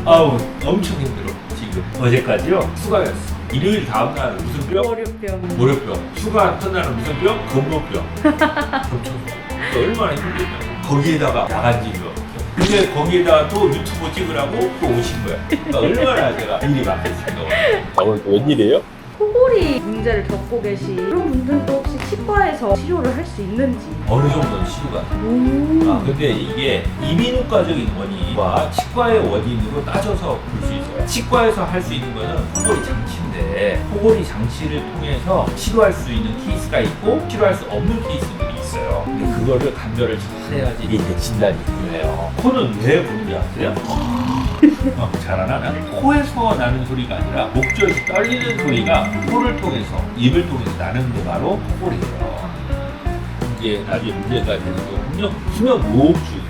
아우 엄청 힘들어 지금. 어제까지요 휴가였어. 일요일 다음날 무슨 병? 월요병. 월요병. 휴가 첫날은 무슨 병? 건모병. 엄청 얼마나 힘들냐. 거기에다가 야간 진료. 근데 거기에다가 또 유튜브 찍으라고 또 오신 거야. 그러니까 얼마나 제가 일이 많겠습니까. 오늘 웬일이에요? 코골이 문제를 겪고 계신 그런 분들도 혹시 치과에서 치료를 할 수 있는지. 어느 정도는 치료가 돼. 근데 이게 이비인후과적인 원인과 치과의 원인으로 따져서 볼 수 있어요. 치과에서 할 수 있는 거는 코골이 장치인데 코골이 장치를 통해서 치료할 수 있는 케이스가 있고 치료할 수 없는 케이스들이 있어요. 근데 그거를 감별을 잘 해야지 이게 진단이 중요해요. 코는 왜 부르는지 아세요? 잘하나? 코에서 나는 소리가 아니라 목젖이 떨리는 소리가 코를 통해서 입을 통해서 나는 게 바로 코골이에요. 이게 나중에 문제가 되는 거군요. 수면 무호흡증이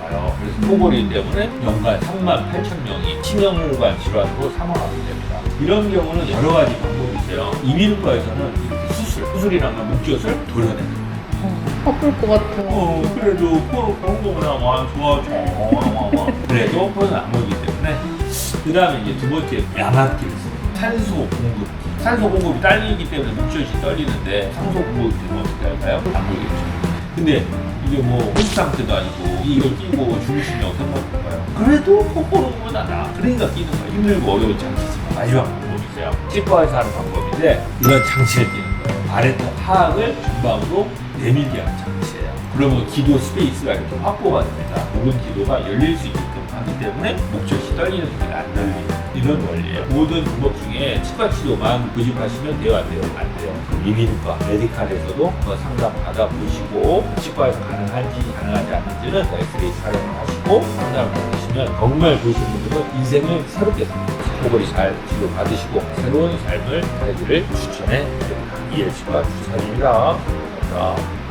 와요. 그래서 코골이 때문에 연간 38,000명이 치명후관 질환으로 사망하게 됩니다. 이런 경우는 여러 가지 방법이 있어요. 이비인후과에서는 이렇게 수술이란 건 목젖을 도려내는 거예요. 아플 것 같아. 그래도 코로 그런 거보다 와 좋아. 그래도 코는 안 보이기 때문에 그 다음에 이제 두 번째 양압기를 써요. 산소 공급. 산소 공급이 딸리기 때문에 목젖이 떨리는데 산소 공급이 되면 어떻게 할까요? 안 보이겠죠. 근데 이게 뭐 호흡 상태도 아니고 이걸 끼고 주무시냐고 생각해봐요. 그래도 코 고는 건 나. 그러니까 끼는 거야. 힘들고 어려운 장치지만 마지막 방법이세요. 치과에서 하는 방법인데 이건 장치를 끼는 거예요. 아래쪽 하악을 중방으로 내밀게 하는 장치예요. 그러면 기도 스페이스가 이렇게 확보가 됩니다. 모든 기도가 열릴 수 있게끔 하기 때문에 목젖이 떨리는 소리가 안 들리는 이런 원리예요. 모든 방법 중에 치과 치료만 고집하시면 돼요, 안 돼요? 안 돼요. 이비인후과, 메디칼에서도 상담 받아보시고 치과에서 가능한지 가능하지 않는지는 엑스레이 촬영을 하시고 상담을 받으시면 정말 보신 분들은 인생을 새롭게 삽니다. 코골이 잘 치료 받으시고 새로운 삶을 살기를 추천해 드립니다. 이해치과 주사입니다. 감사합니다.